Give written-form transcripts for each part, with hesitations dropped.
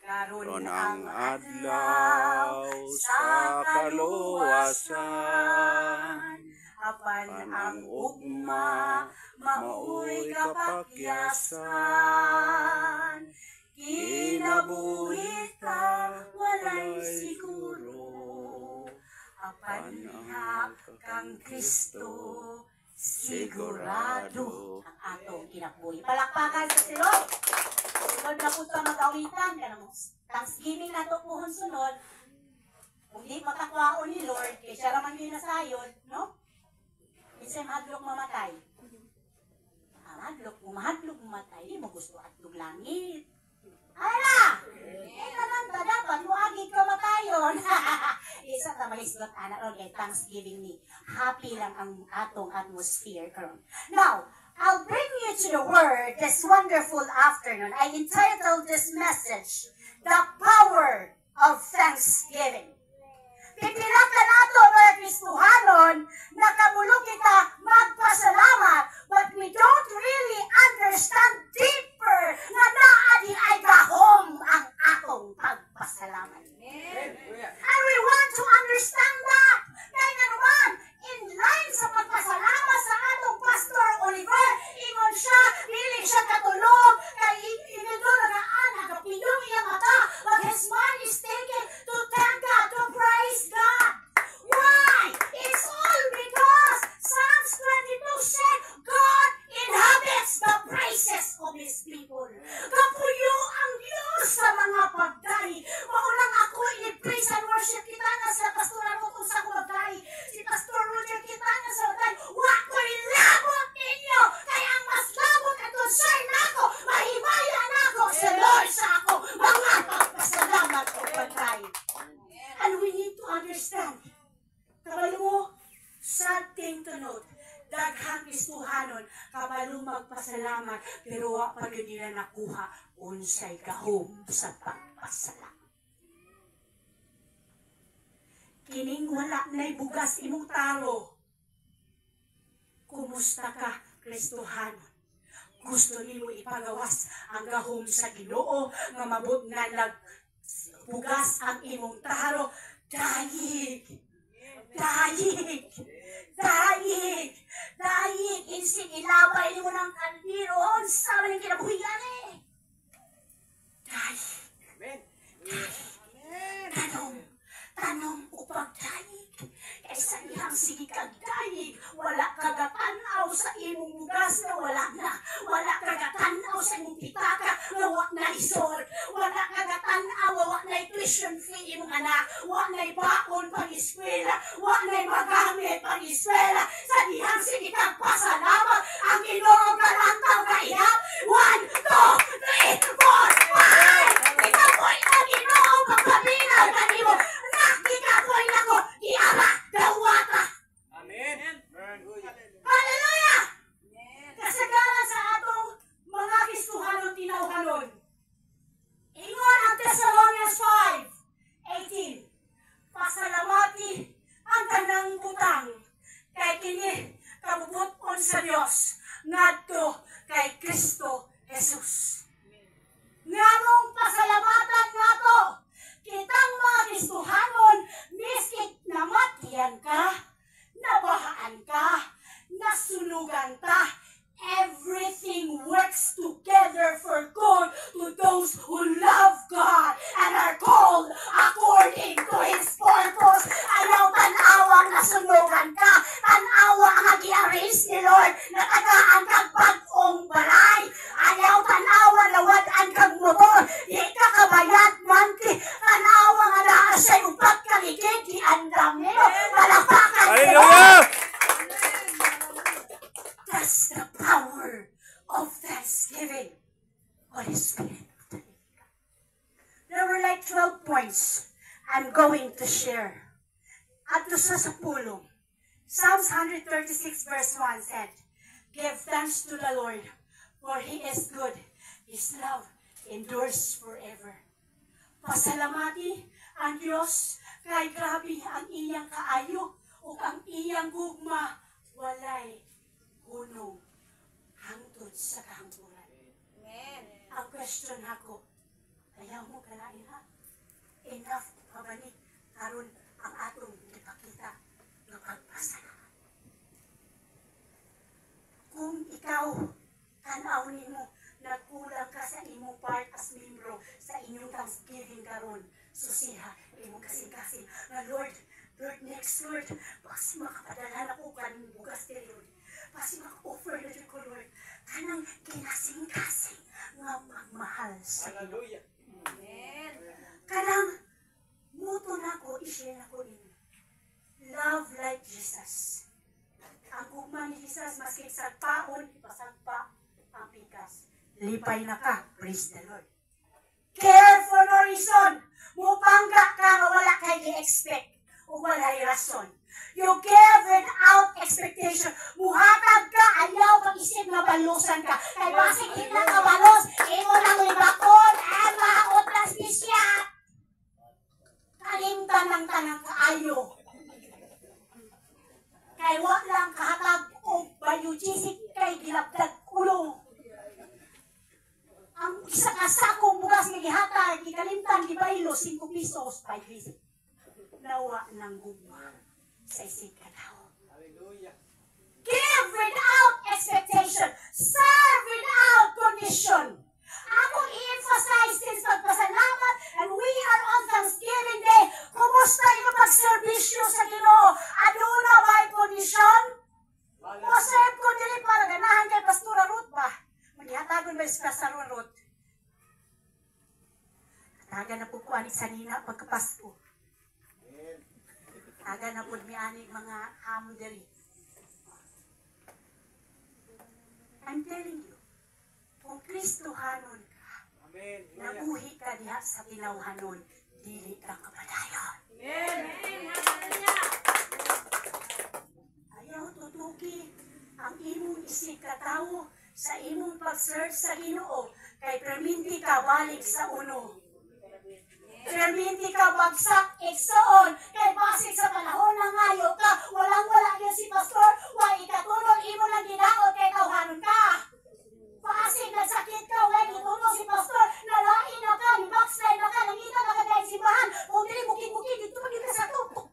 karon ang adlaw sa kaluwasan, apan ang ugma maoy kapakyasan. Kinabuhi ta walay siguro, apan ihap kang Kristo sigurado ang atong kinabuhi. Palakpakan sa silog. Sunod na po sa mag-awitan. Thanksgiving na ito po sunod. Kung di matakwaon ni Lord, kaya siya raman yun nasayod, no? Minsan mahadlok mamatay. Mahadlok mamatay, di mo gusto atlog langit. Ala! Naman ba dapat mo agit ka matayon? Isa na mahisgot anak ron kay Thanksgiving ni. Happy lang ang atong atmosphere karon. Now, I'll bring you to the word this wonderful afternoon. I entitled this message, The Power of Thanksgiving. Pipilak ka nato mga Kristohanon na kamulong kita magpasalamat, but we don't really understand deeper na naadi ay gahom ang atong pagpasalamat. And we want to understand that. Kaya naman, in line sa pagpasalamat sa atong Pastor Oliver, ingon siya, dili siya katulog, kay even though nagapindong iyang mata, but his mind is taken to thank God, to praise God. Why? It's all because Psalms 22 said, God inhabits the praises of His people. Kapuyo ang Diyos sa mga pagdari. Maulang ako, i-praise and worship kita na sa pastoran ko kung sa kumagdari. Si Pastor Roger kita na sa pagdari. Wako'y labot ninyo, kaya ang mas labot at concern ako, mahimaya na ako sa Lord sa ako, mga pagpasalamat o pagdari. And we need to understand, kabalo mo, sad thing to note, daghang Kristohanon kabalo magpasalamat pero wa pa gyud nila nakuha unsay gahom sa pagpasalamat. Kining wala nay bugas imong taro. Kumusta ka, Kristohanon? Gusto nimo ipagawas ang gahom sa Ginoo nga mabot nga bugas ang imong taro? Dahil insig ilabay mo ng kaldero sa maling kinabuhian eh. Tanong upang dahil. Kaysa niyang sige kagdahil, wala kagatanaw sa imong bugas na wala na. Wala kagatanaw sa imong pitaka na wala na isor. Wala kagatanaw, wala na tuition fee imong anak. Wala na baon pang-eskwela. Wala na magamit pang-eskwela. Sa niyang sige kagpasalamat, ang Ginoo galantaw kaihap. 1, 2, 3, 4, 5. Ikaw po'y ang Ginoo magpaminaw na nimo. Nakikapoy na ko, iara, dawata. Amen. Hallelujah! Kasagaran sa atong mga Kristohanon tinawhanon. Ingon ang Thessalonians 5:18. Pasalamati ang tanang butang kay kini kabubuton sa Dios ngadto kay Kristo Jesus. Nganong pasalamatan nato kitang mga Kristohanon, miskit namatian ka, nabahaan ka, nasunugan ka, everything works together for good to those who love God and are called according to His purpose. Ayaw tanawang nasunugan ka, tanawa ang agi-arrange ni Lord na tagaan kang bagong balay. Ayaw tanawa na wadaan kang motor, di ka kabayad monthly, tanawa nga naa siya yung pagkaligid, di andam nilo, malapakan Hallelujah! That's the power of Thanksgiving. Holy Spirit. There were like 12 points I'm going to share. At sa pulong, Psalms 136 verse 1 said, Give thanks to the Lord, for He is good. His love endures forever. Pasalamati ang Diyos, kay grabe ang iyang kaayo, o ang iyang gugma, walay hunong hangtod sa kahangturan. Amen. Ang question ako, Ayaw mo kalain ha. Enough pa ba ni karon ang atong ipakita ng pagpasalamat. Kung ikaw tanaw nimo nagkulang ka sa imong part as membro sa inyong Thanksgiving karon, susiha imong kasing-kasing nga Lord, next Lord, pasi makapadala na ko kaning bugas diri Lord. Pasi maka-offer na dyan ko Lord. Kanang kinasing-kasing nga pagmahal sa Hallelujah. Amen. Kanang muto na ko, i-share na ko inyo. Love like Jesus. Ang gugma ni Jesus, maski sa paon, ipasagpa ang pikas. Lipay na ka, praise the Lord. Care for no reason. Mupangga ka nga wala kay i-expect o wala'y rason. You give without expectation. Muhatag ka, ayaw mag-isip na balusan ka. Kay basig hindi ka balos, imo nang libakon, maot na sisya. Kalimtan ng tanang kaayo. Kay walang kahatag o bayujisik kay gilabdag ulo. Ang isa kasakong bugas nga gihatag, gikalimtan, gibaylo, 5 pesos, 5 pesos. Nawa ng gugma sa isig kanaw. Hallelujah. Give without expectation. Serve without condition. Akong i-emphasize since pagpasalamat and we are on Thanksgiving Day. Kumusta yung pagservisyo sa Ginoo? Aduna ba'y condition? Serve ko dili para ganahan kay Pastora Ruth ba? Manihatagon ba si Pastora Ruth? Katagan na po ko anik sa nina pagkapasko. Aga na po mi anig mga hamderi. I'm telling you, kung Kristohanon ka, nabuhi ka diha sa tinawhanon, dili ka kapadayon. Ayaw tutuki ang imong isig katawo sa imong pag-serve sa Ginoo, kay perminti ka balik sa uno. Perminti ka bagsak, iksoon, kay basig sa panahon na ngayo ka, walang-wala yun si Pastor, wa ikatulog, imo lang ginaot kay tawhanon ka. Basig nagsakit ka, wa itulog si Pastor, nalain na ka, ni backslide na ka, nangita na ka dahil simbahan, kung dili bukid-bukid, dito pa dito sa tutok.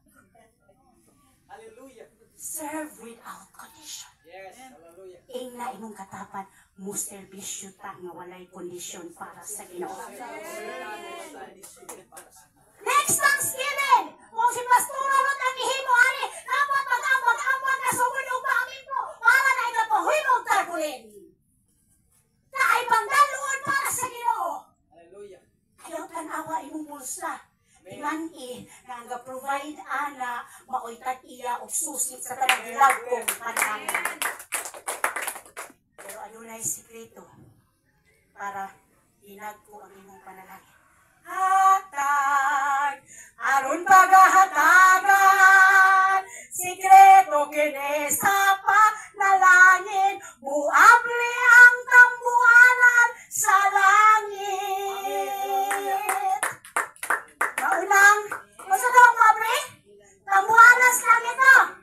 Hallelujah. Serve without condition. Yes, hallelujah. Ingna imong katapan, mo servisyo ta nga walay kondisyon para sa Ginoo. Next Thanksgiving, kung si Pastora Ruth ang ihimo ani, dapat mag-ambag na sugod og paamin mo para na ikapahuimog tarpulin. Kaay pangdaluon para sa Ginoo. Hallelujah. Ayaw tanawa imong bulsa. Iman-i nga nga-provide ana maoy tat-iya og susit sa tanang gilagkong panahon. Pero adunay sikreto para inagko ang imong panalangin. Hatag, aron pagahatagan, sikreto kini sa panalangin, muabli ang tambuanan sa langit. Maunang, masa daw muabli? Tambuanan sa langit na.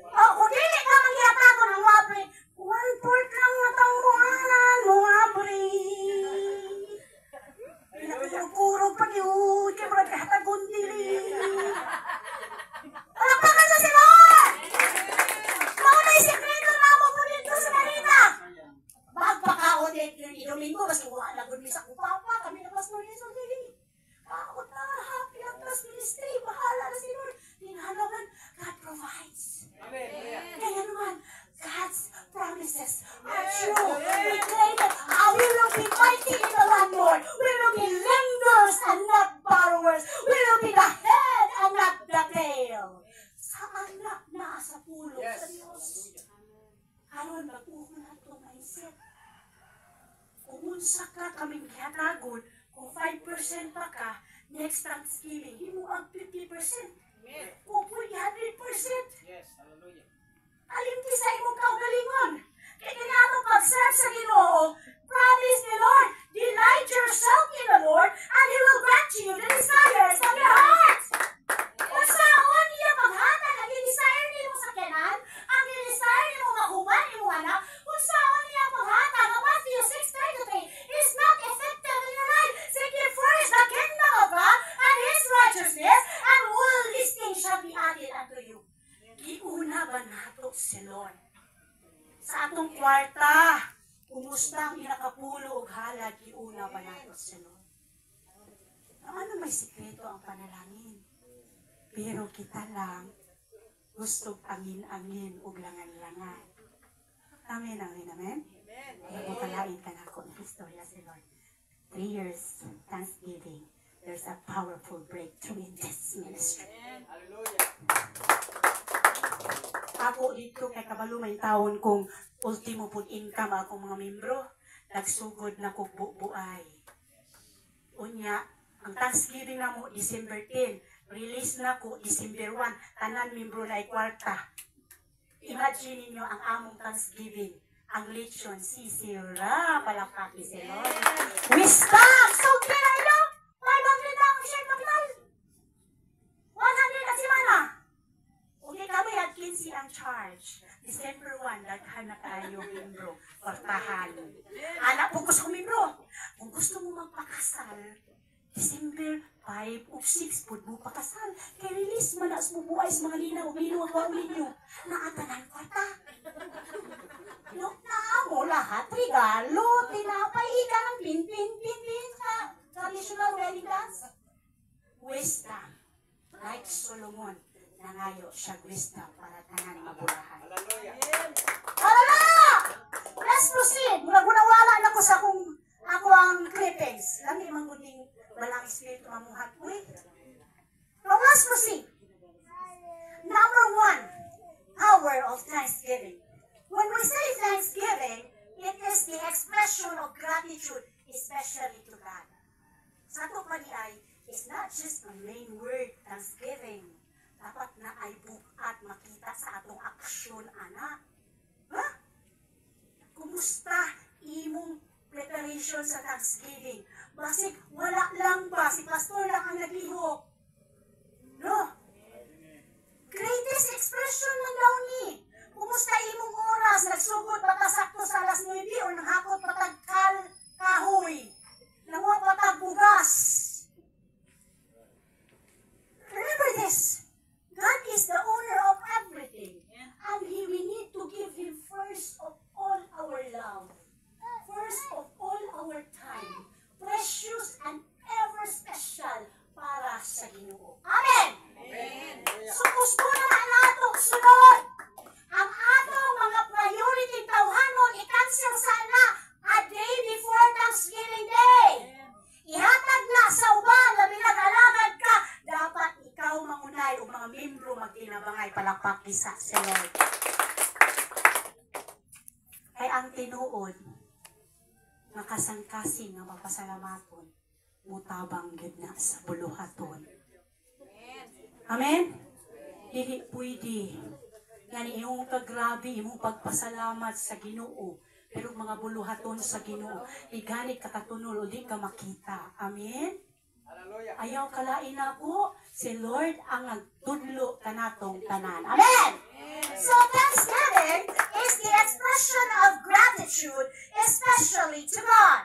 O, kung dili ka mangyatago ng muabli, 1/4 lang na tambuanan, muabli. Pinagkurog pa yun, kaya mga kahatagon dili. Palakpakan sa Lord! Maunay sikreto na mo po dito sa kanina. Magpakaunit yung inumin ko, kasi wala na gud mi sa kupapa, kami na Pastor Yeso dili. Kaot na, happy ang class ministry, bahala na si Lord. Tinahanaman, God provides. Amen. Kaya naman, God's promises are true. We claim that we will be mighty in the land, Lord. We will be lenders and not borrowers. We will be the head and not the tail. Sa anak na sa pulo sa Diyos. Karon mag-uho na ito mindset. Kung unsa ka kaming gihatagon, kung 5% pa ka, next Thanksgiving, himo ang 50%. Kung 100%. Yes, hallelujah. Alimti sa imong kaugalingon. Kaya kinatong pag-serve sa Ginoo, promise ni Lord, delight yourself in the Lord, and He will grant you the desires of your heart. Kung saan niya maghatag ang desire niyo sa kanan, ang desire niyo mahuman niyo anak, kung saan niya maghatag ang Matthew 6:33 is not effective in your life. Seek ye first kwarta. Kumusta ang inakapulo o halad, iuna ba nato sa Lord? Ano may sikreto ang panalangin? Pero kita lang, gusto angin-angin o langan-langan. Amen, amen, amen? Kaya bukalain ka na ako ng istorya si Lord. 3 years Thanksgiving, there's a powerful breakthrough in this ministry. Ako dito kay kabalo may taon kung ultimo pud income akong mga membro, nagsugod na ko buay. Unya, ang Thanksgiving na mo December 10, release na ko December 1, tanan membro na kwarta. Imagine niyo ang among Thanksgiving, ang lechon sisira palakaki si Lord. Wisdom! So kaya nyo, 500 na ang share capital. 100 na si Mana. Okay, kami at 15 ang charge. December 1, daghan na kayo membro, kwartahan. Anak po gusto ko membro. Kung gusto mo magpakasal, December 5 o 6 po mo pakasal. Kaya release man as mo buhay sa mga linaw, binuwag wa ninyo. Naatanan kwarta. Na mo lahat, regalo, tinapay, ika ng pin sa traditional wedding dance. Wisdom. Like Solomon, nangayo siya wisdom para tanan mabulahan. Hallelujah! Let's proceed. Muna-gunawala na ko sa ako ang clippings. Lami mangguning walang espiritu mamuhat. Wait. Now let's proceed. Number 1, power of thanksgiving. When we say thanksgiving, it is the expression of gratitude, especially to God. Sa ito pa ni ay, it's not just the main word, thanksgiving. Dapat na ay bukat makita sa atong aksyon, anak. Ha? Kumusta imong preparation sa Thanksgiving? Basig, wala lang ba? Si pastor lang ang naglihok. No? Greatest expression ng daw ni. Kumusta imong oras? Nagsugod pa ta sakto sa alas 9 o nanghakot pa tag kahoy? Nanguha pa tag bugas? Remember this. God is the owner of everything. And we need to give Him first of all our love. First of all our time. Precious and ever special para sa Ginoo. Amen! Amen. So gusto na natong sunod. Ang atong mga priority tawhanon i-cancel sana a day before Thanksgiving Day. Ihatag na sa uban na binag-alagad ka. Dapat ikaw mangunay o mga membro magtinabangay palakpak isa sa Lord. Kay ang tinuod, makasangkasing nga mapasalamaton, mutabang gid na sa buluhaton. Amen? Dili pwede. Ngani imong kagrabe, imong pagpasalamat sa Ginoo. Pero mga buluhaton sa Ginoo, igani kakatunol o di ka makita. Amen? Ayaw kalain ako, si Lord ang nagtudlo kanatong tanan. Amen! So thanksgiving is the expression of gratitude, especially to God.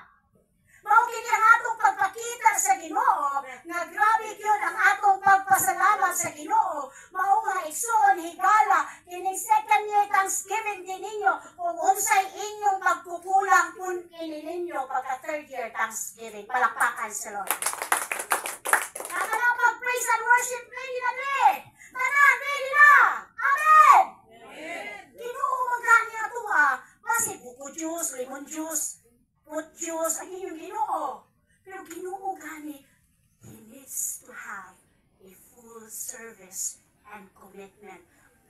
Mao kini ang atong pagpakita sa Ginoo nga grabe gyud ang atong pagpasalamat sa Ginoo. Mao nga igsoon higala kining second year Thanksgiving din ninyo kung unsay inyong pagkukulang kun kini ninyo pagka third year Thanksgiving. Palakpakan sa Lord. Nakala praise and worship ready na din. Tanan ready na. Amen. Ginoo magani ato kasi buko juice, lemon juice, fruit juice, ang inyong Ginoo. Pero Ginoo gani, He needs to have a full service and commitment.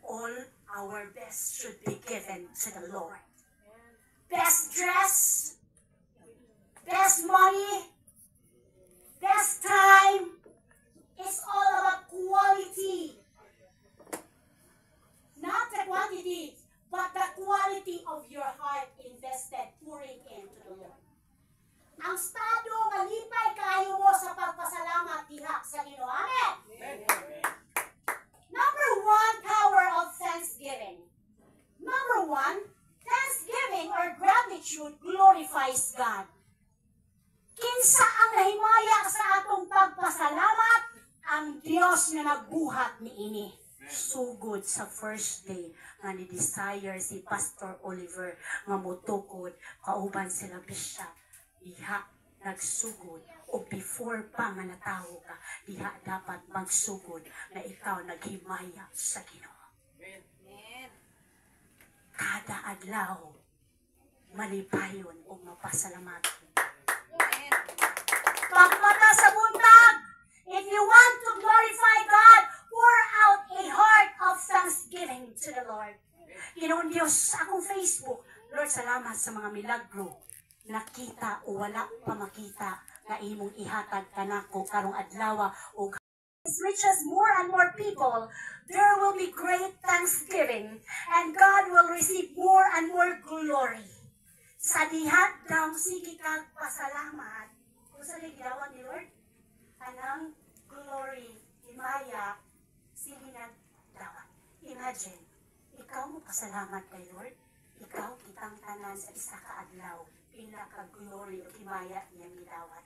All our best should be given to the Lord. Best dress, best money, best time. It's all about quality. Not the quantity, but the quality of your heart invested, pouring into the Lord. Ang estado nga lipay kayo mo sa pagpasalamat diha sa Ginoo. Amen! Number 1, power of thanksgiving. Number 1, thanksgiving or gratitude glorifies God. Kinsa ang nahimaya sa atong pagpasalamat? Ang Diyos na nagbuhat niini. sugod sa first day nga ni desire si Pastor Oliver nga motukod kauban sila bishop diha nagsugod o before pa nga natawo ka diha dapat magsugod na ikaw naghimaya sa Ginoo. Kada adlaw malipayon o mapasalamat. Pagmata sa buntag, if you want to glorify God, pour out a heart of thanksgiving to the Lord. Ginoon Diyos, akong Facebook, Lord, salamat sa mga milagro. Nakita o wala pa makita na imong ihatag kanako karong adlaw o reaches more and more people, there will be great thanksgiving and God will receive more and more glory. Sa dihat daw, sige kang pasalamat. Kung sa nagdawat ni Lord, anang glory, himaya, sige nagdawat. Imagine, ikaw mo pasalamat kay Lord, ikaw kitang tanan sa isa ka adlaw, pila ka glory o himaya niyang gidawat.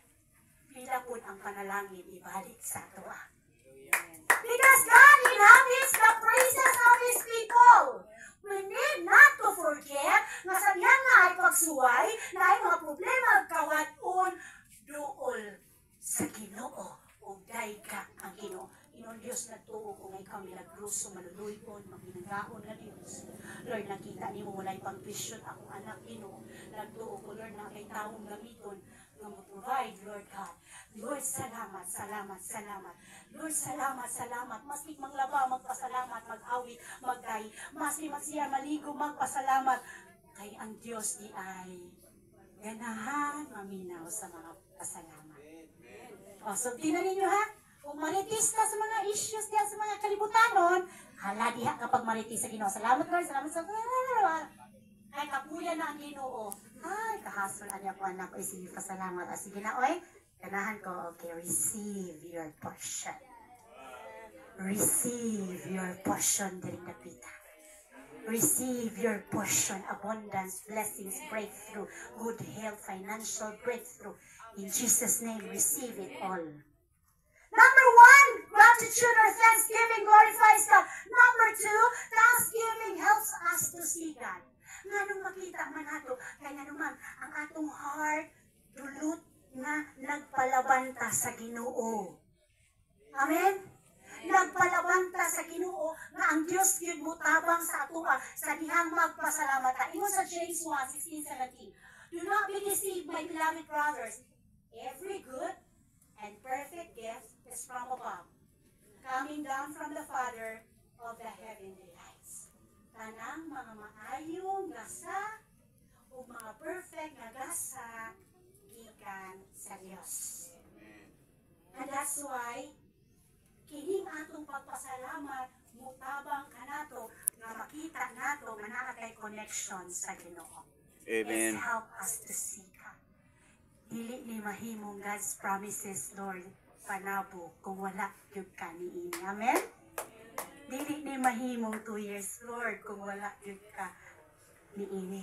Pila po ang panalangin ibalik sa tuwa. Because God inhabits the praises of His people. We need not to forget na sa diyan nga ay pagsuway na ay mga problema kawaton dool sa Ginoo o dayka ang Ginoo. Inon Diyos nagtuo kung ikaw milagroso, maluluypon, maginagaon na Diyos. Lord, nakita ni mo walay pang-vision akong anak Ginoo. Nagtuo ko, Lord, na kay taong gamiton na mo-provide, Lord God. Lord, salamat, salamat, salamat. Lord, salamat, salamat. Maski manglaba, magpasalamat, mag-awit, mag-gay. Maski magsiya, maligo, magpasalamat. Kay ang Diyos di ay ganahan, maminaw sa mga pasalamat. O, so, tinan ninyo ha? Kung maritis ka sa mga issues diya sa mga kalibutanon, hala diha kapag maritis sa Ginoo. Salamat, Lord, salamat sa ay kapuya na ang Ginoo. Ay, kahasol ani ako anak ko, sige pasalamat. Sige na, oy. Ganahan ko, okay, receive your portion. Receive your portion during the pita. Receive your portion, abundance, blessings, breakthrough, good health, financial breakthrough. In Jesus' name, receive it all. Number 1, gratitude or thanksgiving glorifies God. Number 2, thanksgiving helps us to see God. Nga nung makita man ato, kaya naman ang atong heart, dulot na nagpalabanta sa Ginoo. Amen? Nagpalabanta sa Ginoo nga ang Dios gyud mutabang sa atoa sa dihang magpasalamat. Ingon sa James 1:16-17. Do not be deceived, my beloved brothers. Every good and perfect gift is from above, coming down from the Father of the heavenly lights. Tanang mga maayong gasa o mga perfect na gasa gikan sa Dios. And that's why kining atong pagpasalamat mutabang kanato nga makita nato nga naa kay connection sa Ginoo. Amen. It's help us to see God. Dili ni mahimong God's promises, Lord, panabo kung wala gyud ka niini. Amen. Dili ni mahimong 2 years, Lord, kung wala gyud ka niini.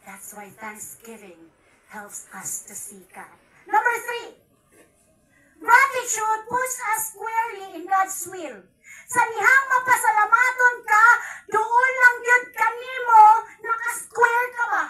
That's why thanksgiving helps us to see God. Number 3, gratitude puts us squarely in God's will. Sa dihang mapasalamaton ka, doon lang yun kanimo, naka-square ka ba?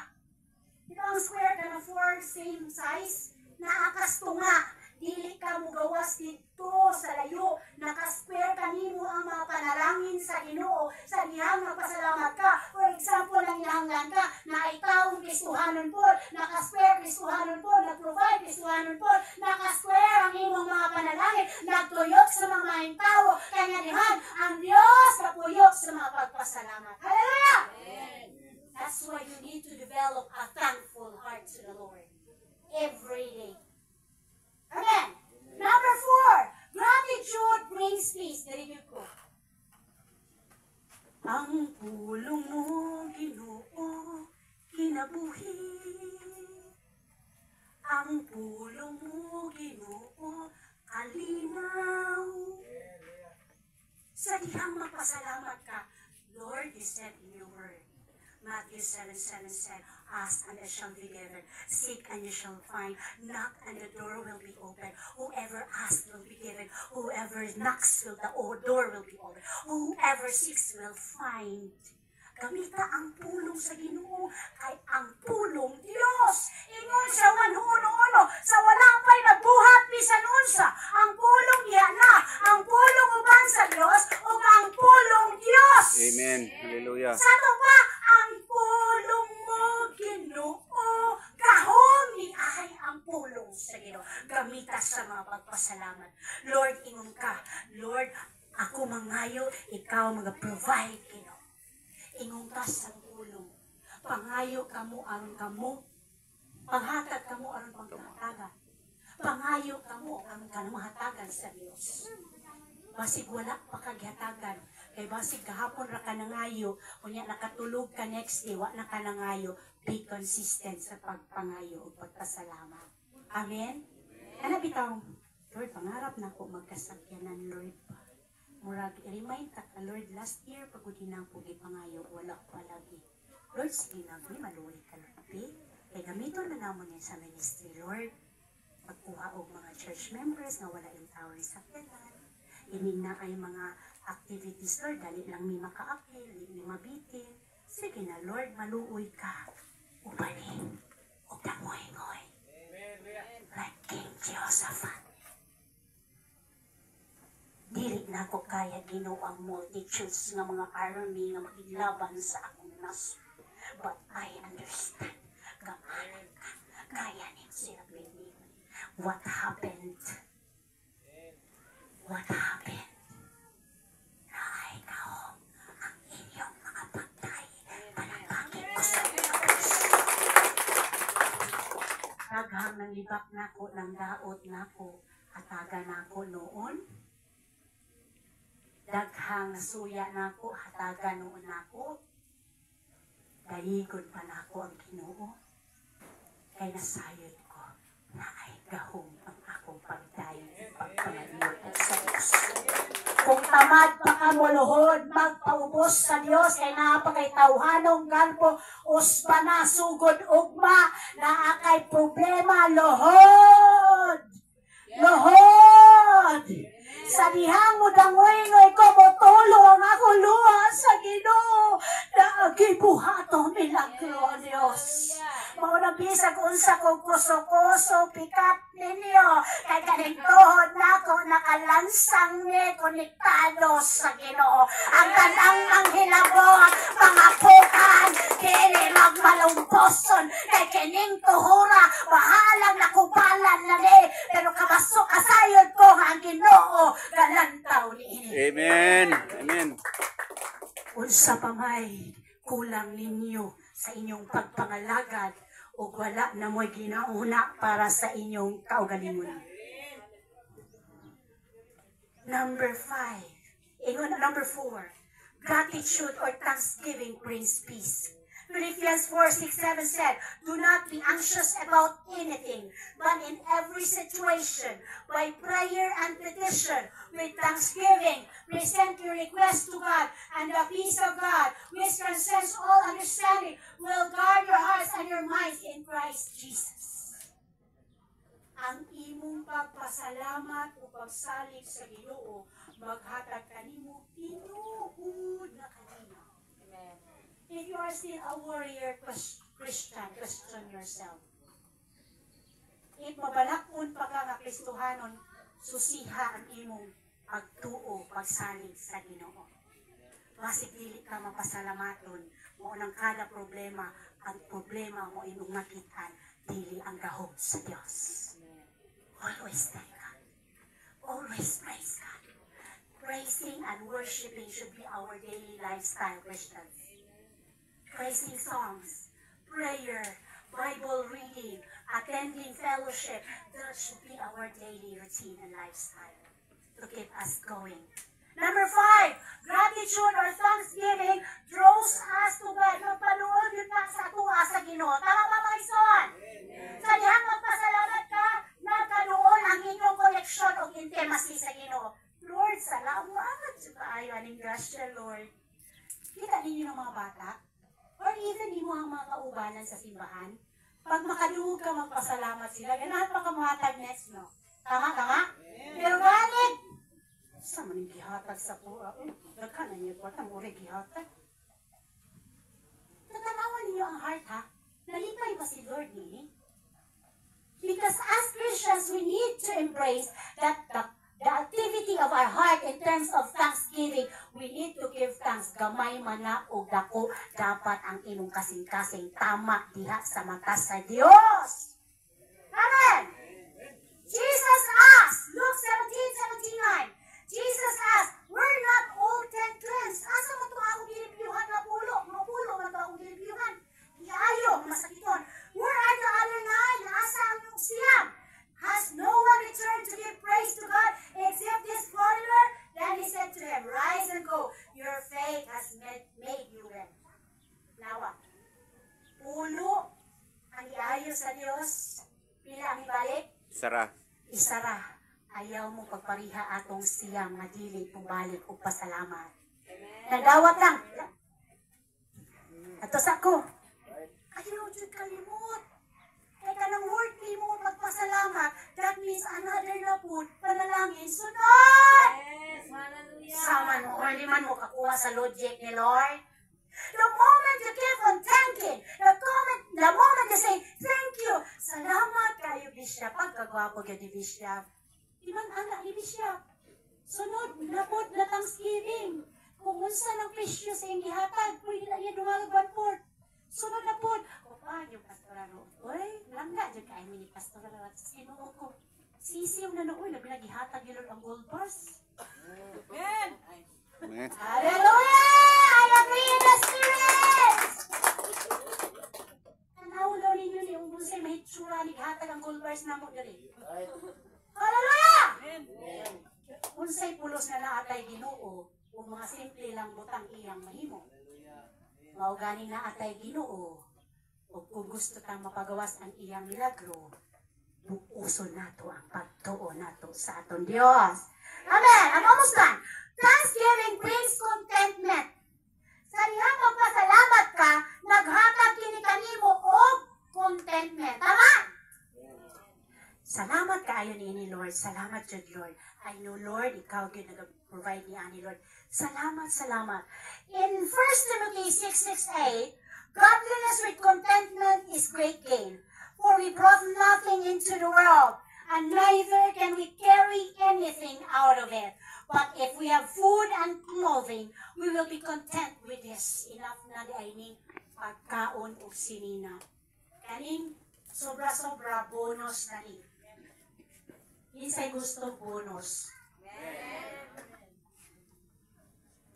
Ito ang square ka na 4 same size, naakas tunga. Dili ka mo gawas dito sa layo, naka-square kanimo ang mga panalangin sa Ginoo. Sa dihang magpasalamat ka, for example, lang ihanglan ka, na itawong Kristuhanon po, naka-square Kristuhanon po, nag-provide Kristuhanon po, naka-square ang imong mga panalangin, nagtuyok sa mga mahing tao, kanya dihan, ang Diyos kapuyok sa mga pagpasalamat. Hallelujah! Amen. That's why you need to develop a thankful heart to the Lord every day. Amen. Number 4, gratitude brings peace. Narinig ko. Ang pulong mo, Ginoo, kinabuhi. Ang pulong mo, Ginoo, kalinaw. Sa dihang magpasalamat ka, Lord, you said in your word, Matthew 7:7 said, ask and it shall be given. Seek and you shall find. Knock and the door will be open. Whoever asks will be given. Whoever knocks the door will be open. Whoever seeks will find. Gamita ang pulong sa Ginoo kay ang pulong Dios. Ingon sa 1:1 sa wala pa'y nagbuhat bisan unsa. Ang pulong niya na, ang pulong uban sa Dios ug ang pulong Dios. Amen. Hallelujah. Sa to ba ang pulong mo Ginoo? Gahom ni ay ang pulong sa Ginoo. Gamita sa mga pagpasalamat. Lord, ingon ka. Lord, ako mangayo, ikaw mag-provide, Ginoo. Ingon ka sa pulong. Pangayo kamo aron kamo. Panghatag kamo aron pangkahatagan. Pangayo kamo aron kanumahatagan sa Dios. Basig wala pa kaghatagan. Kay basig kahapon ra ka nangayo, unya nakatulog ka next day, wa na ka nangayo. Be consistent sa pagpangayo o pagpasalamat. Amen? Ano bitaw? Lord, pangarap na ko magkasakyanan, Lord. Murag, i-remind ka, Lord, last year, pagod hinang po gipangayo, wala pa lagi. Lord, sige na, may maluwi ka, Lord. Kaya gamiton na naman yan sa ministry, Lord. Pagkuha o mga church members na wala yung tower sa kailan. Ining na ay mga activities, Lord, dali lang may maka-apil, may mabitin. Sige na, Lord, maluoy ka. Upanin, ugdamoy-ngoy. Like King Jehoshaphat. Dili na ko kaya Ginoo ang multitudes ng mga army nga maglaban sa akong naso. But I understand. Gamanan ka. Kaya niyo sila pinili. What happened? What happened? Naay kaong ang inyong mga pagkay. Panapagin ko sa Diyos. Taghang ng libak na ko, ng daot na ko, hataga na ko noon. Daghang nasuya na ko, hataga noon ako. Dayigon pa na ako ang Ginoo. Kay nasayod ko na ay gahom ang akong pagdayon at pagpangaliw sa Diyos. Kung tamad pa ka mo luhod, magpaubos sa Diyos kay napakay tawhanong galpo, usba na sugod ugma, na akay problema, luhod! Luhod! Sa dihang mo dangoy-ngoy ko, motulo ang ako luha sa Ginoo na agibuhato milagro, Diyos. Mauna bisag unsa kong kuso-kuso, pikat ninyo, kay kanigtuhod na ako nakalansang ni konektado sa Ginoo. Ang tanang ang hilabong, mga pukan, kini magmalumposon, kay kining tuhura, bahalang nakubalan na ni, pero kabasok kasayod ko ang Ginoo, galantaw ni ini. Amen. Amen. Unsa pa may kulang ninyo sa inyong pagpangalagad o wala na mo'y ginauna para sa inyong kaugalingon. Number 5. Number 4. Gratitude or thanksgiving brings peace. Philippians 4:6-7 said, do not be anxious about anything, but in every situation, by prayer and petition, with thanksgiving, present your request to God, and the peace of God, which transcends all understanding, will guard your hearts and your minds in Christ Jesus. Ang imong pagpasalamat o pagsalig sa Ginoo, maghatag kanimo tinuod na kanina. Amen. If you are still a warrior Christian, question yourself. If mabalakon pa ka nga Kristohanon, susiha ang imong pagtuo, pagsalig sa Ginoo. Basig dili ka mapasalamaton, mo nang kada problema, ang problema mo imong makitaan, dili ang gahom sa Dios. Always thank God. Always praise God. Praising and worshiping should be our daily lifestyle, Christians. Praising songs, prayer, Bible reading, attending fellowship, that should be our daily routine and lifestyle to keep us going. Number 5, gratitude or thanksgiving draws us to God. Magpanuod yun na sa tuwa sa Ginoo. Tama ba mga ison? Sa dihang magpasalamat ka, nagkanuon ang inyong koleksyon o intimacy sa Ginoo. Lord, salamat sa kaayo aning grasya, Lord. Kita ninyo ng mga bata? Or even imo ang mga kaubanan sa simbahan, pag makadungog ka, magpasalamat sila. Ganahan pa kamuhatag next, no? Tama? Pero ganit! Sa maning gihatag sa pura. Daghan na niyo po, tamuri gihatag. Tatanawan niyo ang heart, ha? Nalipay ba si Lord ni? Because as Christians, we need to embrace that the activity of our heart in terms of thanksgiving. We need to give thanks. Gamay man na o dako, dapat ang imong kasing-kasing tama diha sa mata sa Dios. Amen! Jesus asked, Luke 17:79, Jesus asked, we're not all 10 cleansed. Asa mo ito ako gilipiyuhan na pulo? Mapulo man ito akong gilipiyuhan. Iayo, masakiton. Where are the other 9? Asa ang yung siyam? Has no one returned to give praise to God except this foreigner? Then he said to him, rise and go. Your faith has made you well. Nawa, pulo ang iayo sa Diyos. Pila ang ibalik? Isara. Ayaw mo pagpariha atong siyam nga dili pumalik o pasalamat. Nagdawat lang. Ato sa ko. Ayaw dyan kalimot. Kaya ka ng word mo pagpasalamat. That means another na po, panalangin. Sunod! Yes, hallelujah. Sama mo, or di man mo kakuha sa logic ni Lord. The moment you keep on thanking, the moment you say, thank you, salamat kayo, Bishop. Pagkagwapo ka di Bishop. Di man anak ni Bishop. Sunod, napod na Thanksgiving. Kung unsa ng presyo sa iyong gihatag, pwede na iya dumalag 1/4. Sunod na po. O pa, yung pastorano. Uy, langga dyan kayo ni pastorano. Sinuo ko. Sisiyaw na noon, na binagihatag yun ang gold bars. Amen. Amen. Hallelujah! I agree in the Spirit! Tanaulaw ninyo ni yung busay mahitsura ni hatag ang gold bars na mo dali. Hallelujah! Unsay pulos na naatay Ginoo o mga simple lang butang iyang mahimo. Maugani na atay Ginoo o kung gusto kang mapagawas ang iyang milagro, bukuson nato ang pagtuo nato sa aton Dios. Amen! I'm almost done. Thanksgiving brings contentment. Sa dihang magpasalamat ka, naghatag kini kanimo og contentment. Tama? Salamat kaayo ni Lord. Salamat jud Lord. I know Lord, ikaw gyud nag-provide ni ani Lord. Salamat. In 1 Timothy 6:8, godliness with contentment is great gain. For we brought nothing into the world, and neither can we carry anything out of it. But if we have food and clothing, we will be content with this. Enough na di ayning pagkaon o sinina. Kaning sobra-sobra bonus na ni. Insay gusto bonus.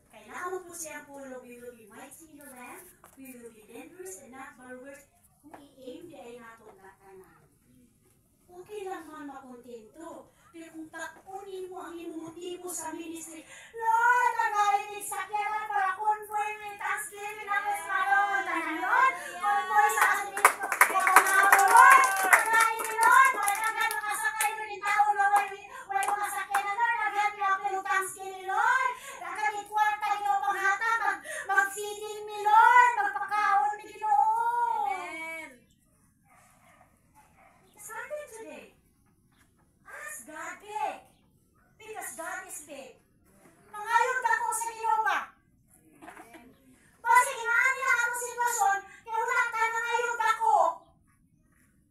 Kaya naman po siya pulo, we will be mighty in your land, we will be dangerous and not barbaric. Kung i-aim, di ay nato na tanan. Okay lang man makontento. Pero kung takunin mo ang iyong motibo sa ministry, Lord, nagalinig sa kera para confirm yung Thanksgiving na mas maroon. Tanan yun? Confirm sa ating Lord, nagalinig Lord, wala makasakay mo yung tao na wala makasakay na Lord, nag-happy ako yung Thanksgiving Lord, nagkamikwarta yung panghata, mag-feeding me Lord, magpakaon ni Ginoo. Amen. Starting today, ask God big. Because God is big. Nangayon ka ko sa Ginoo ba? Basta ginaani lang ako sitwasyon, kaya wala ka nangayon ka ko.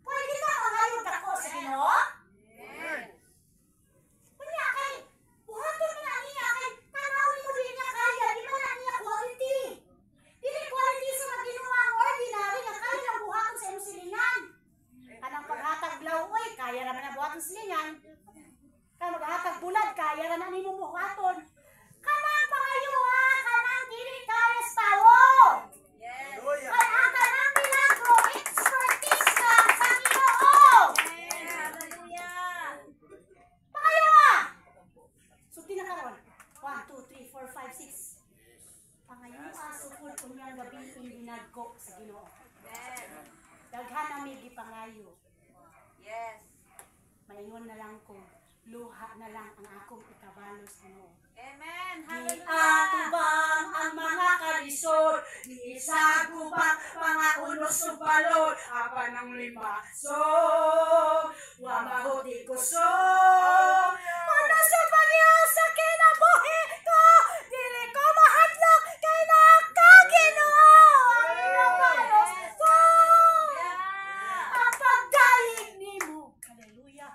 Pwede ka mangayon ka ko sa Ginoo? Wala kay, buhaton mo na niya kay, tanawin mo rin niya kaya, di ba na niya quality? Dili quality sa mag-Ginoo ang ordinary, nga kaya lang buhaton sa iyong silingan. Anang paghatag blaw, oy, kaya naman na buhaton sa silingan. Kaya maghatag bulad, kaya naman ni mo buhaton. Kanang pangayo ha, kanang dili kaya sa tawo. Yes. Kaya kanang milagro, expertise ka sa Ginoo. Amen. Hallelujah. Pangayo ha. So, pinakaroon. 1, 2, 3, 4, 5, 6. Pangayo ha, sukod kung yung gabi inginagko sa Ginoo. Amen. Daghan ang may gipangayo. Yes. Maingon na lang ko. luha na lang ang akong ikabalos mo. Amen. Di Hallelujah. atubang ang mga kalisod, di sagubang mga unos o balod, apa ng lima, so, wamahuti ko so. Ano sa bagyaw sa kinabuhi ko, dili ko mahadlok kay nakaginoo. Ang balos ko, ang pagdalig nimo. Hallelujah.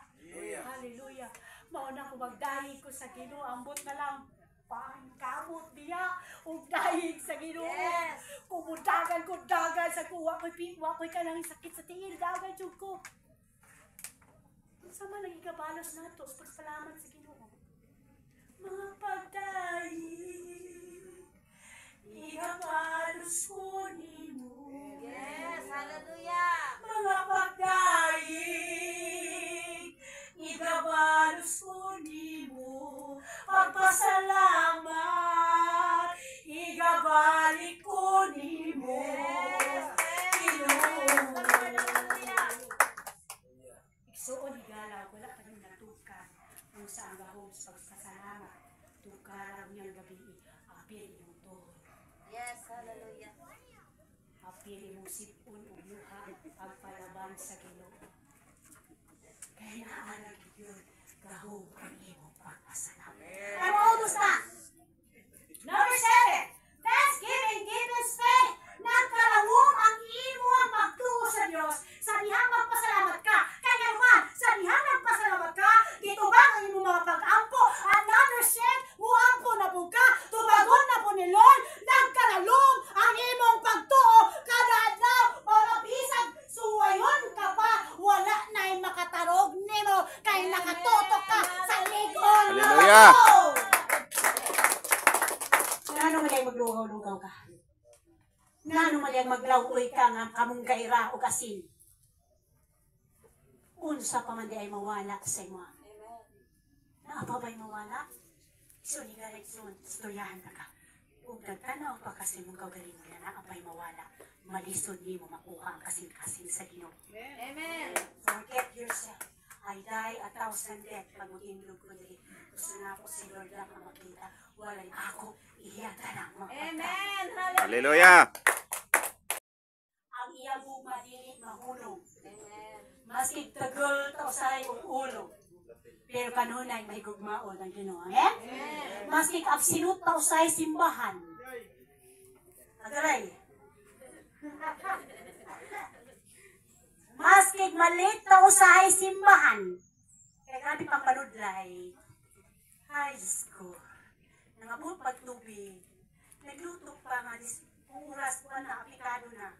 Hallelujah. Mauna ko magdahig ko sa Ginoo, ambot na lang pangkamot diya ug dahig sa Ginoo. Yes. Kumudagan ko dagan sa kuwa ko'y pitwa ko'y kanang sakit sa tiil dagan jud ko. Sa man nagigabalos nato sa pagsalamat sa Ginoo. Mga pagdahig igabalos ko nimo. Yes. Hallelujah. Mga pagdahig igabalos ko nimo, pagpasalamat igabalik ko nimo. Igsuon igalaw, wala pa rin natukan kung saan gahong sa pagpasalamat. Tukaraw niyang gabi, apil yung tuhod. Yes. Hallelujah. Apil yung sipon o luha, pagpalaban sa Ginoo. Kaya naalag yun, gahong ang imong pagpasalamat. Ano utos na? Number 7, Thanksgiving gives faith. Nagkalawom ang imo ang pagtuo sa Dios. Sa dihang magpasalamat ka. Kaya naman, sa dihang nagpasalamat ka, gitubang ang imong mga pag-ampo. Another said, muampo na po ka, tubagon na po ni Lord. Nagkalawom ang imong pagtuo. Kada adlaw, mga bisag, suwayon ka pa. Wala na'y makatarog nimo. Kaya nakatutok ka sa likod ng Hallelujah. Lord. Ngano man ay maglugaw-lugaw ka? Ngano man ay maglawoy ka nga kamong gaira o kasin? Unsa pa man di ay mawala sa imo? Naapa ba'y mawala? So, ni galit yun, storyahan na ka. Kung nagtanaw pa kasi mong kagaling mo na naapay mawala, malisod ni mo makuha ang kasin-kasin sa Ginoo. Amen. Forget yourself. I die 1,000 death pag mag-imlog ko dili. Gusto na ako si Lord lang ang makita. Walay ako, iyan ka lang magpagka. Amen. Hallelujah. Ang iyang mong madilit mahulog. Amen. Maski tagol to sa iyong ulo. Pero kanunay may gugmaon ang Ginoo. Eh? Maski absolute to sa simbahan. Agaray. Maski malit to sa simbahan. Kaya grabe pang manudlay. Ay, Diyos ko. Nangabot pagtubig. Nagluto pa nga. Oras ko na, aplikado na.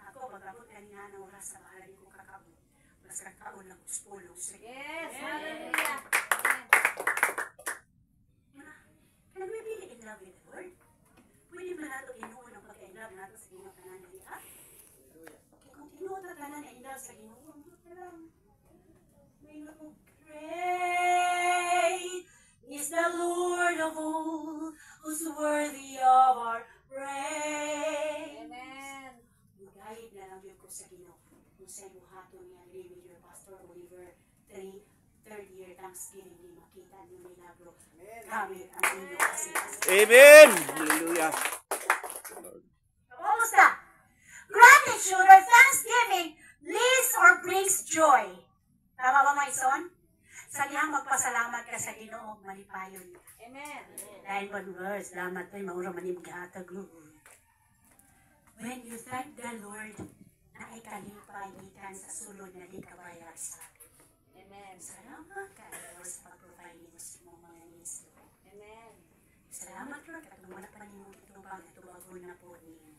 Ako, pag-abot kanina ng oras sa bahala ko kakabot. Mas kakaon lang uspulong. Yes. Hallelujah. Nagbibili in love with the Lord. Pwede ba nato inuon ang pagka-in love nato sa Ginoo tanan ng lihat? Kaya kung inuon ang tanan na in love sa Ginoo, ang buta lang. May nakong great is the Lord of all, who's worthy of our praise. Amen. Magahid na lang yun ko sa Ginoo. Kung sa buhaton niya, live with your Pastor Oliver, third year Thanksgiving, di makita niyo milagro. Gamit ang inyo kasi. Amen. Hallelujah. Kamusta? Gratitude or thanksgiving leads or brings joy. Tama ba mga ison? Sa dihang magpasalamat ka sa Ginoo, malipayon ka. Amen. Dahil pa verse, salamat tayo, maura man yung maghatag, Lord. When you thank the Lord, na ikalipay ikan sa sulod na di kabayar sa akin. Amen. Salamat ka, Lord, sa pag-provide mo sa mga needs, Lord. Amen. Salamat, Lord, at wala pa niyo itubang at tubago na po niyo.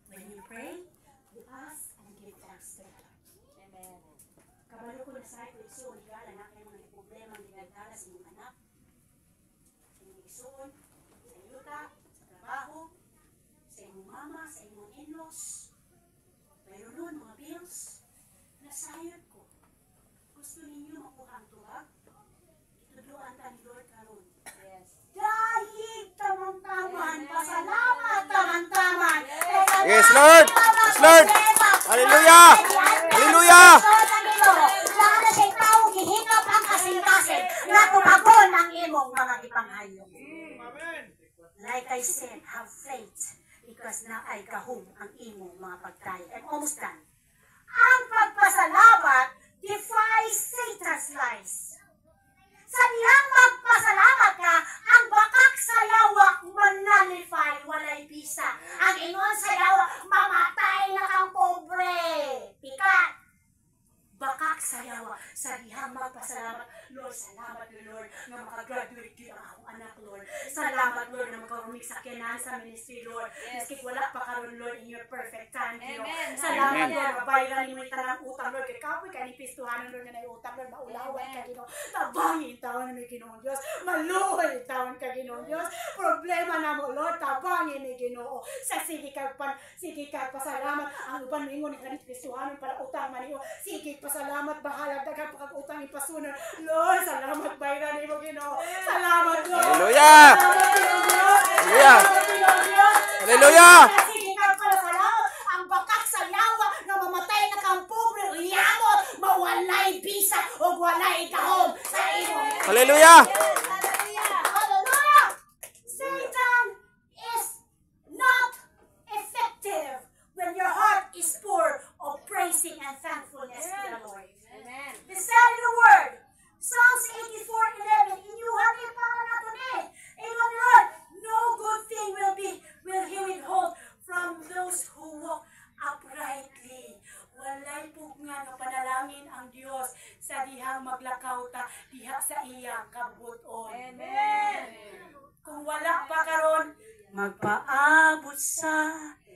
When you pray, you ask and give thanks to God. Amen. Kabalo ko na sa ito, isuon, igala na kayo mga problema ang ginagdala sa inyong anak. Sa inyong isuon, sa yuta, sa trabaho, sa inyong mama, sa inyong in-laws. Pero noon, mga bills, nasayod ko. Gusto ninyo makuha ang tuwag? Itudloan ka ni Lord karon. Yes. Dahil tamang-taman, pasalamat tamang-taman. Yes, Lord. Yes, Lord. Hallelujah. Hallelujah. Lahat na siya'y tao, gihingap panghayo. Like I said, have faith because na ay kahum ang imong mga pagtayo. I'm almost done. Ang pagpasalamat defies Satan's lies. Sa diyang magpasalamat ka, ang bakak sa yawa manalify, walay bisa. Ang ingon sa yawa, mamatay na kang pobre. Pikat. Bakak sa yawa, sa diyang magpasalamat. Lord, salamat Lord, na makagraduate di ang akong anak, Lord. Salamat, Lord, na makarumik sa kinan sa ministry, Lord. Maski wala pa karon, Lord, in your perfect time, Lord. Salamat, Lord, mabayaran mo yung tanang utang, Lord. Kay kapoy ka ni pistuhanan, Lord, na utang, Lord, maulawan ka, Ginoo. Tabangin taon ni Ginoong Diyos. Maluhoy taon ka, Ginoong Diyos. Problema na mo, Lord, tabangin ni Ginoo. Sa sige ka pasalamat. Ang uban mo ingon ni kanit pistuhanan para utang maniyo. Sige pasalamat, bahala dagan pagkag-utang ipasunod. Lord, salamat bayaran ni mo, Ginoo. Salamat, Lord. Hallelujah! Hallelujah! Hallelujah! Sige ka pala salamat. Ang bakak sa yawa na mamatay na kang pobre, yamot, mawalay bisa o walay kahom sa imo. Hallelujah! Hallelujah! Satan is not effective when your heart is full of praising and thankfulness to the Lord. Amen. He said in the word, Psalms 84:11, inyuhan niya para nato ni. Ingon ni Lord, no good thing will he withhold from those who walk uprightly. Walay pugna nga panalangin ang Dios sa dihang maglakaw ta diha sa iyang kabuton. Amen. Kung wala pa karon, magpaabot sa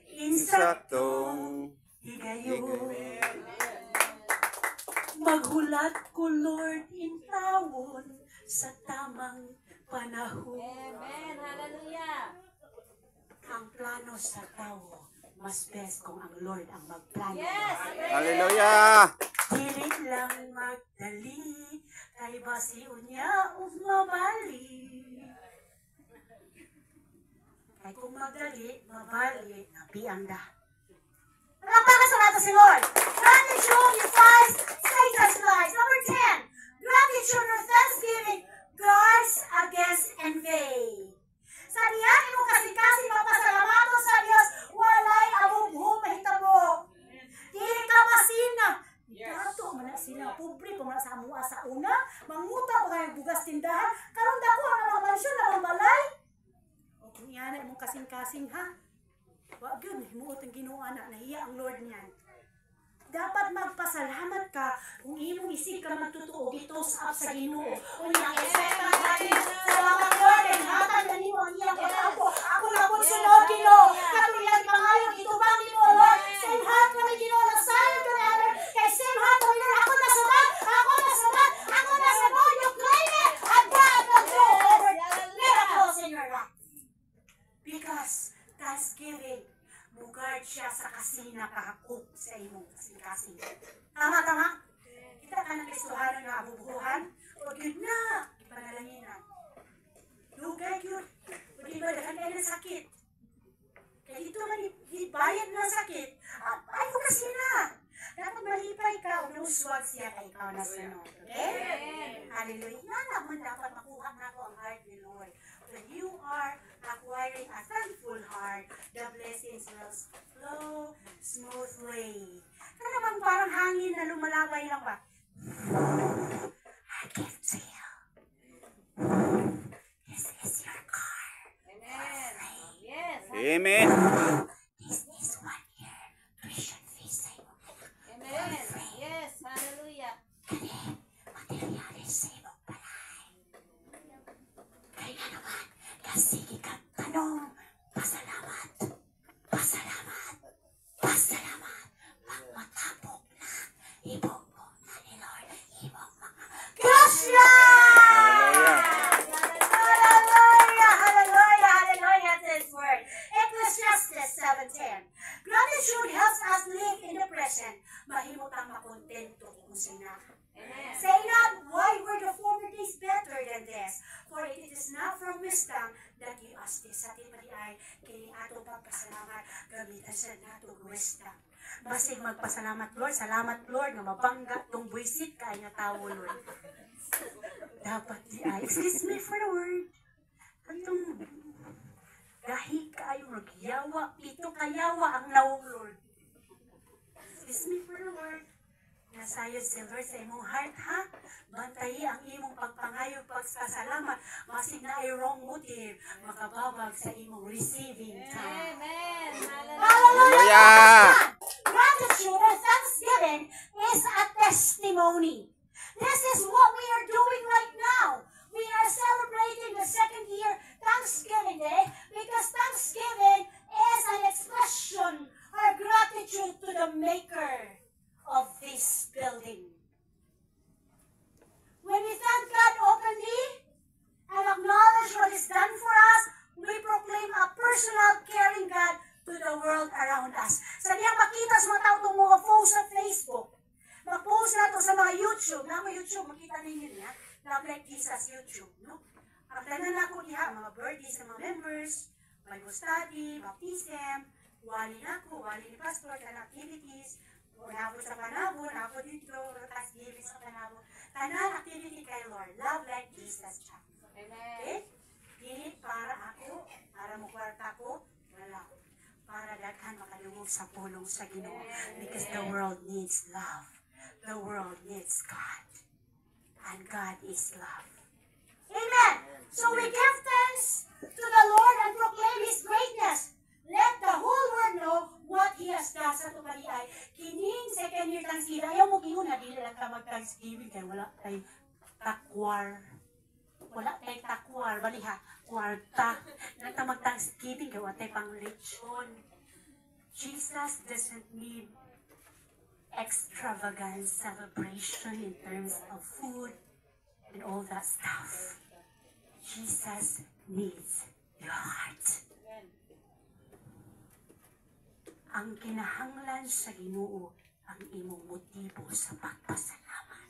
insaktong higayon. Maghulat ko, Lord, in tawon sa tamang panahon. Amen. Hallelujah. Ang plano sa tao, mas best kung ang Lord ang magplano. Yes. Hallelujah! Dili lang magdali, kay basiun niya o mabali. Kay kung magdali, mabali, napianda. Palakpakan sa natin si Lord. Gratitude defies Satan's lies. Number 10. Gratitude or thanksgiving guards against envy. Sa diyan mo kasi mapasalamat sa Dios, walay abong mahitabo. Dili ka masina. Dato man na sila pobre pa man sa amua sa una, manguta pa kayong bugas tindahan, karon dako ang mga mansyon na mga balay. O kung yan ay mong kasing-kasing ha. Wag yun, himuot ang Ginoo anak, nahiya ang Lord niyan. Dapat magpasalamat ka kung imong isig ka magtotoo, gitos up sa Ginoo. Kung iyang expect ka salamat Lord, ang hatag na nimo ang iyang pag-apo. Ako na po sunod, Ginoo. Katulad pangayog, itubang nimo, Lord. Same heart kami, Ginoo, na sayo ka na, Lord. Kay same heart kami, Lord. Ako na sabad, ako na sabad, ako na sabad. You claim it, and God will do miracles in your life. Because thanksgiving, bugard siya sa kasina kahakop sa imong kasing-kasing. Tama. Kita ka ng kristuhanan nga abubuhan, o yun na, ipanalanginan. Lugay yun, o di ba, dahan kayo ng sakit. Kaya dito man, ibayad na sakit, at ayaw kasina. Dapat malipay ka, o nuswag siya kay ikaw na sunod. Okay? Hallelujah. Yan naman dapat makuha na ko ang heart ni Lord. When you are acquiring a thankful heart, the blessings will flow smoothly. Ano bang parang hangin na lumalabay lang ba? I give to you. This is your car. Amen. Yes. Amen! This is 1 year tuition fees sa imo. Amen. Yes. Hallelujah. Kani, materialis sa imo balay. Kaya naman, kasigi kang tanong, pasalamat. Pag matapok na, ibong na ni Lord, ibong mga grasya! Hallelujah to His word. Ecclesiastes 7:10. Gratitude helps us live in the present. Mahimot ang makontento kung sina. Amen. Say not, why were the former days better than this? For it is not from wisdom that you ask this. Sa ating ay kini atong pagpasalamat, gamitan sa natong wisdom. Basig magpasalamat, Lord. Salamat, Lord, nga mabangga tong buisit kay nga tawo, Lord. Dapat di ay, excuse me for the word. Atong gahi kaayo magyawa, pito kayawa ang nawong Lord. Excuse me for the word. Nasayo silver sa imong heart, ha? Bantayi ang imong pagpangayo, pagpasalamat. Masig na ay wrong motive, makababag sa imong receiving time. Amen. Hallelujah. Hallelujah. Gratitude or thanksgiving is a testimony. This is what we are doing right now. We are celebrating the second year Thanksgiving Day because Thanksgiving is an expression or gratitude to the Maker of this building. When we thank God openly and acknowledge what is done for us, we proclaim a personal, caring God to the world around us. Sa diyang makita sa mga tao itong mga post sa Facebook, mag-post na ito sa mga YouTube, na mga YouTube, makita ninyo niya, Love Like Jesus YouTube, no? Ang tanan na ko diha, mga birthdays sa mga members, Bible study, baptism, wali na ko, wali ni Pastor, tanan activities, nabo sa Panabo, nabo dito, Thanksgiving sa Panabo, tanan activity kay Lord, Love Like Jesus Chapel. Okay? Dili para ako, para mo kwarta ko, wala. Para daghan makadungog sa pulong sa Ginoo. Because the world needs love. The world needs God. And God is love. Amen. So we give thanks to the Lord and proclaim His greatness. Let the whole world know what He has done sa tukaliay. Kining second year Thanksgiving, ayaw mo gingon na dili lang ka mag-Thanksgiving kaya wala tayo takwar. Wala tayo takwar. Bali ha, kwarta. Lang ka mag-Thanksgiving kaya wala tayo pang lechon. Jesus doesn't need extravagant celebration in terms of food and all that stuff. Jesus needs your heart. Ang kinahanglan sa Ginoo ang imong motibo sa pagpasalamat.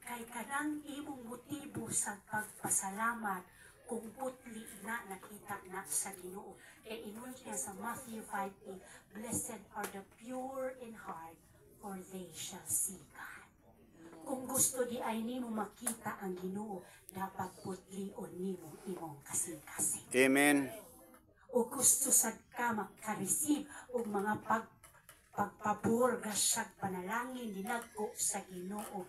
Kay kanang imong motibo sa pagpasalamat kung putli na nakita na sa Ginoo. Kay ingon siya sa Matthew 5:8, Blessed are the pure in heart, for they shall see God. Kung gusto di ay nimo makita ang Ginoo, dapat putlion nimo imong kasing-kasing. Amen. O gusto sad ka makareceive og mga pagpabor gasyag panalangin dinadko sa Ginoo,